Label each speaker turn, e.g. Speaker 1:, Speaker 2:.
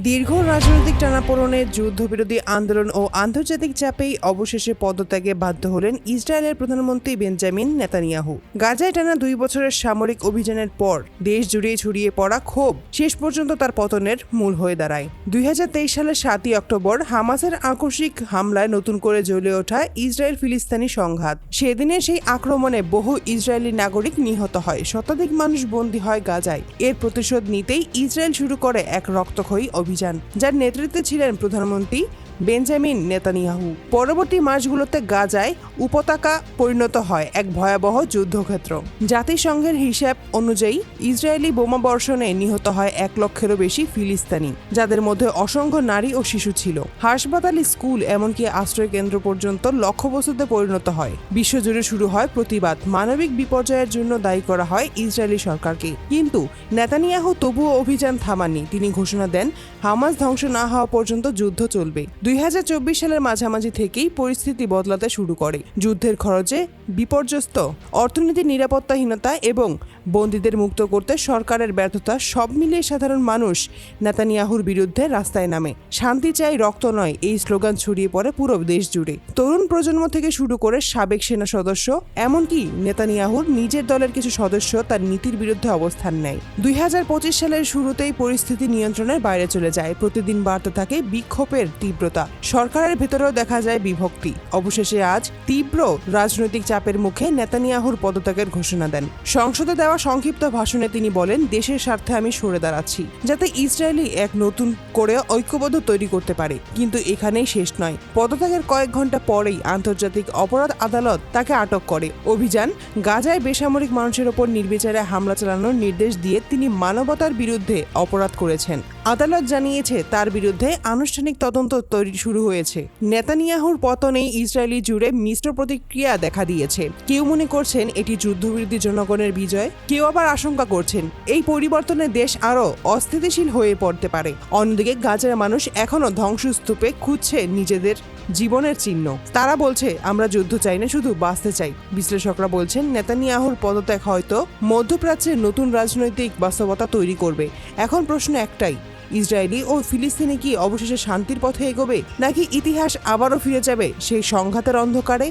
Speaker 1: দীর্ঘ রাজনৈতিক টানাপোড়েনে যুদ্ধবিরোধী আন্দোলন ও আন্তর্জাতিক চাপেই অবশেষে পদত্যাগে বাধ্য হলেন ইসরায়েলের প্রধানমন্ত্রী বেঞ্জামিন নেতানিয়াহু। গাজায় টানা 2 বছরের সামরিক অভিযানের পর দেশ জুড়ে ছড়িয়ে পড়া ক্ষোভ শেষ পর্যন্ত তার পতনের মূল হয়ে দাঁড়ায়। 2023 সালের 7ই অক্টোবর হামাসের আকস্মিক হামলায় নতুন করে জ্বলে ওঠা ইসরায়েল ফিলিস্তিনি সংঘাত। সেদিনের সেই আক্রমণে বহু ইসরায়েলি নাগরিক নিহত হয়, শতাধিক মানুষ বন্দী হয় গাজায়। এর প্রতিশোধ নিতেই ইসরায়েল শুরু করে এক রক্তক্ষয়ী অভিযান, যার নেতৃত্বে ছিলেন প্রধানমন্ত্রী বেঞ্জামিন নেতানিয়াহু। পরবর্তী মাসগুলোতে গাজায় উপত্যকা পরিণত হয় এক ভয়াবহ যুদ্ধক্ষেত্র। জাতিসংঘের হিসাব অনুযায়ী ইসরায়েলি বোমাবর্ষণে নিহত হয় 1 লক্ষেরও বেশি ফিলিস্তিনি, যাদের মধ্যে অসংখ্য নারী ও শিশু ছিল। হাসপাতাল, স্কুল, এমনকি আশ্রয় কেন্দ্র পর্যন্ত লক্ষ্যবস্তুতে পরিণত হয়। বিশ্বজুড়ে শুরু হয় প্রতিবাদ। মানবিক বিপর্যয়ের জন্য দায়ী করা হয় ইসরায়েলি সরকারকে। কিন্তু নেতানিয়াহু তবুও অভিযান থামাননি। তিনি ঘোষণা দেন, হামাস ধ্বংস না হওয়া পর্যন্ত যুদ্ধ চলবে। 2024 সালের মাঝামাঝি থেকেই পরিস্থিতি বদলাতে শুরু করে। যুদ্ধের খরচে বিপর্যস্ত অর্থনীতি, নিরাপত্তাহীনতা এবং বন্দীদের মুক্ত করতে সরকারের ব্যর্থতা, সব মিলিয়ে সাধারণ মানুষ নেতানিয়াহুর বিরুদ্ধে রাস্তায় নামে। শান্তি চাই, রক্ত নয়, এই স্লোগান ছড়িয়ে পড়ে পুরো দেশ জুড়ে। তরুণ প্রজন্ম থেকে শুরু করে সাবেক সেনা সদস্য, এমনকি নেতানিয়াহুর নিজের দলের কিছু সদস্য তার নীতির বিরুদ্ধে অবস্থান নেয়। 2025 সালের শুরুতেই পরিস্থিতি নিয়ন্ত্রণের বাইরে চলে যায়। প্রতিদিন বাড়তে থাকে বিক্ষোভের তীব্রতা। সরকারের ভেতরেও দেখা যায় বিভক্তি। অবশেষে আজ তীব্র রাজনৈতিক চাপের মুখে নেতানিয়াহুর পদত্যাগের ঘোষণা দেন। সংসদে দেওয়া সংক্ষিপ্ত ভাষণে তিনি বলেন, দেশের স্বার্থে আমি সরে দাঁড়াচ্ছি, যাতে ইসরায়েলি এক নতুন করে ঐক্যবদ্ধ তৈরি করতে পারে। কিন্তু এখানেই শেষ নয়। পদত্যাগের কয়েক ঘন্টা পরেই আন্তর্জাতিক অপরাধ আদালত তাকে আটক করে। অভিযান গাজায় বেসামরিক মানুষের ওপর নির্বিচারে হামলা চালানোর নির্দেশ দিয়ে তিনি মানবতার বিরুদ্ধে অপরাধ করেছেন। আদালত জানিয়েছে তার বিরুদ্ধে আনুষ্ঠানিক তদন্ত শুরু হয়েছে। নেতানিয়াহুর পতনে ইসরায়েলি জুড়ে মিশ্র প্রতিক্রিয়া দেখা দিয়েছে। কেউ মনে করছেন এটি যুদ্ধবিরোধী জনগণের বিজয়, কেউ আবার আশঙ্কা করছেন এই পরিবর্তনে দেশ আরও অস্থিতিশীল হয়ে পড়তে পারে। অন্যদিকে গাজার মানুষ এখনো ধ্বংসস্তূপে খুঁজছে নিজেদের জীবনের চিহ্ন। তারা বলছে, আমরা যুদ্ধ চাই না, শুধু বাঁচতে চাই। বিশ্লেষকরা বলছেন, নেতানিয়াহুর পদত্যাগ হয়তো মধ্যপ্রাচ্যের নতুন রাজনৈতিক বাস্তবতা তৈরি করবে। এখন প্রশ্ন একটাই, ইসরায়েলি ও ফিলিস্তিনি কি অবশেষে শান্তির পথে এগোবে, নাকি ইতিহাস আবারও ফিরে যাবে সেই সংঘাতের অন্ধকারে?